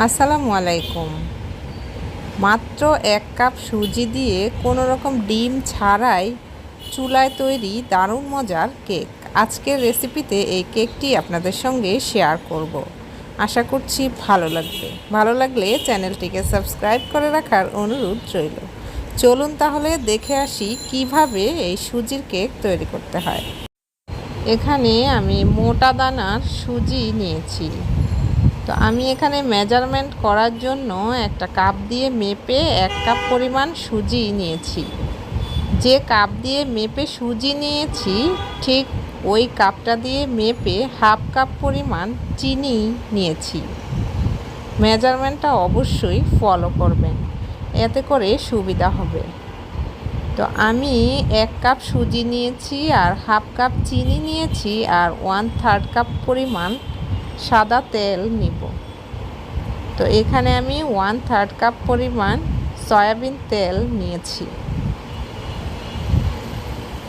আসসালামু আলাইকুম। মাত্র 1 কাপ সুজি দিয়ে কোনো রকম ডিম ছাড়াই চুলায় তৈরি দারুণ মজার কেক। আজকের রেসিপিতে এই কেকটি আপনাদের সঙ্গে শেয়ার করব। আশা করছি ভালো লাগবে। ভালো লাগলে চ্যানেলটিকে সাবস্ক্রাইব করে রাখার অনুরোধ রইল। চলুন তাহলে দেখে আসি কিভাবে এই সুজির কেক তৈরি করতে হয়। এখানে আমি মোটা দানার সুজি নিয়েছি। তো আমি এখানে মেজারমেন্ট করার জন্য একটা কাপ দিয়ে মেপে 1 কাপ পরিমাণ সুজি নিয়েছি। যে কাপ দিয়ে মেপে সুজি নিয়েছি ঠিক ওই কাপটা দিয়ে মেপে হাফ কাপ পরিমাণ চিনি নিয়েছি। মেজারমেন্টটা অবশ্যই ফলো করবেন, এতে করে সুবিধা হবে। তো আমি 1 কাপ সুজি নিয়েছি আর হাফ কাপ চিনি নিয়েছি আর 1/3 কাপ পরিমাণ সাদা তেল নিব। তো এখানে আমি 1/3 কাপ পরিমাণ সয়াবিন তেল নিয়েছি।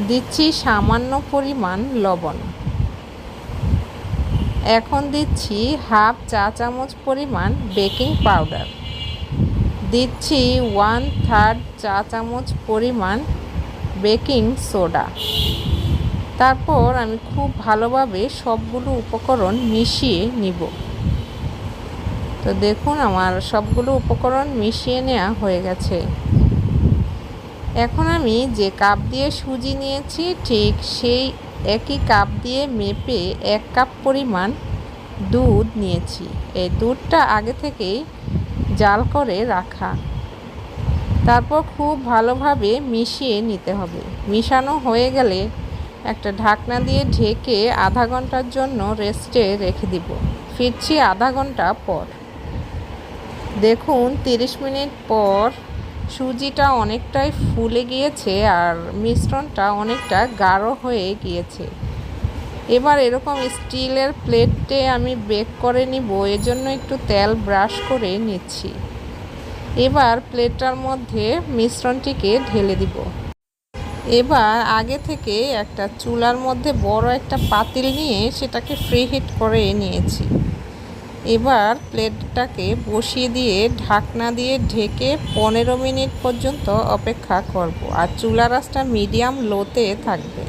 দিচ্ছি সামান্য পরিমাণ লবণ। এখন দিচ্ছি হাফ চা চামচ পরিমাণ বেকিং পাউডার। দিচ্ছি 1/3 চা চামচ পরিমাণ বেকিং সোডা। তারপর আমি খুব ভালোভাবে সবগুলো উপকরণ মিশিয়ে নিব। তো দেখুন আমার সবগুলো উপকরণ মিশিয়ে নেওয়া হয়ে গেছে। এখন আমি যে কাপ দিয়ে সুজি নিয়েছি ঠিক সেই একই কাপ দিয়ে মেপে 1 কাপ পরিমাণ দুধ নিয়েছি। এই দুধটা আগে থেকেই জাল করে রাখা। তারপর খুব ভালোভাবে মিশিয়ে নিতে হবে। মিশানো হয়ে গেলে একটা ঢাকনা দিয়ে ঢেকে আধা ঘন্টার জন্য রেস্টে রেখে দিব। ফিরছি আধা ঘন্টা পর। দেখুন 30 মিনিট পর সুজিটা অনেকটাই ফুলে গিয়েছে আর মিশ্রণটা অনেকটা গাঢ় হয়ে গিয়েছে। এবার এরকম স্টিলের প্লেটে আমি বেক করে নিব, এজন্য একটু তেল ব্রাশ করে নিচ্ছি। এবার প্লেটটার মধ্যে মিশ্রণটিকে ঢেলে দিব। এবার আগে থেকে একটা চুলার মধ্যে বড় একটা পাতিল নিয়ে সেটাকে প্রিহিট করে নিয়েছি। এবার প্লেটটাকে বসিয়ে দিয়ে ঢাকনা দিয়ে ঢেকে 15 মিনিট পর্যন্ত অপেক্ষা করব আর চুলার আঁচটা মিডিয়াম লোতে থাকবে।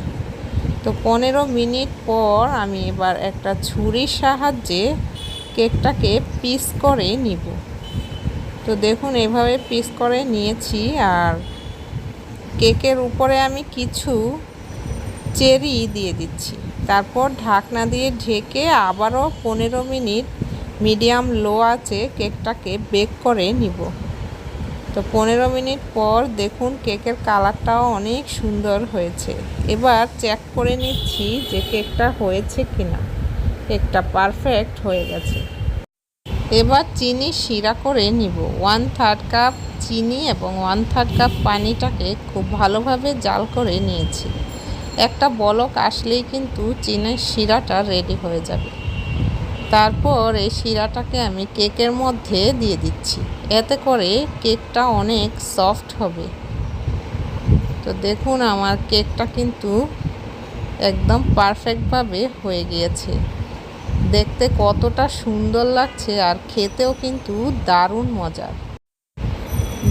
তো 15 মিনিট পর আমি এবার একটা ছুরির সাহায্যে কেকটাকে পিস করে নিব। তো দেখুন এভাবে পিস করে নিয়েছি আর কেকের উপরে আমি কিছু চেরি দিয়ে দিচ্ছি। তারপর ঢাকনা দিয়ে ঢেকে আবারও 15 মিনিট মিডিয়াম লো আঁচে কেকটাকে বেক করে নিব। তো 15 মিনিট পর দেখুন কেকের কালারটাও অনেক সুন্দর হয়েছে। এবার চেক করে নিচ্ছি যে কেকটা হয়েছে কিনা। কেকটা পারফেক্ট হয়ে গেছে। এবার চিনি শিরা করে নিব। 1/3 কাপ চিনি এবং 1/3 কাপ পানিটাকে খুব ভালোভাবে জাল করে নিয়েছি। একটা বলক আসলেই কিন্তু চিনির শিরাটা রেডি হয়ে যাবে। তারপর এই শিরাটাকে আমি কেকের মধ্যে দিয়ে দিচ্ছি, এতে করে কেকটা অনেক সফট হবে। তো দেখুন আমার কেকটা কিন্তু একদম পারফেক্টভাবে হয়ে গিয়েছে। দেখতে কতটা সুন্দর লাগছে আর খেতেও কিন্তু দারুণ মজার।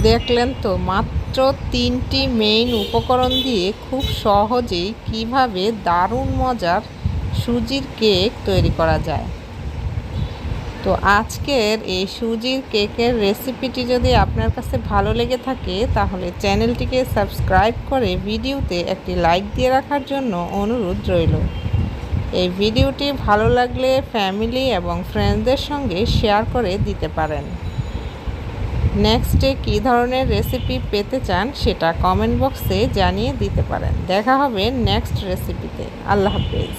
দেখলেন তো মাত্র 3টি মেইন উপকরণ দিয়ে খুব সহজেই কিভাবে দারুণ মজার সুজির কেক তৈরি করা যায়। তো আজকের এই সুজির কেকের রেসিপিটি যদি আপনার কাছে ভালো লেগে থাকে তাহলে চ্যানেলটিকে সাবস্ক্রাইব করে ভিডিওতে একটি লাইক দিয়ে রাখার জন্য অনুরোধ রইল। এই ভিডিওটি ভালো লাগলে ফ্যামিলি এবং ফ্রেন্ডসদের সঙ্গে শেয়ার করে দিতে পারেন। নেক্সটে কী ধরনের রেসিপি পেতে চান সেটা কমেন্ট বক্সে জানিয়ে দিতে পারেন। দেখা হবে নেক্সট রেসিপিতে। আল্লাহ হাফেজ।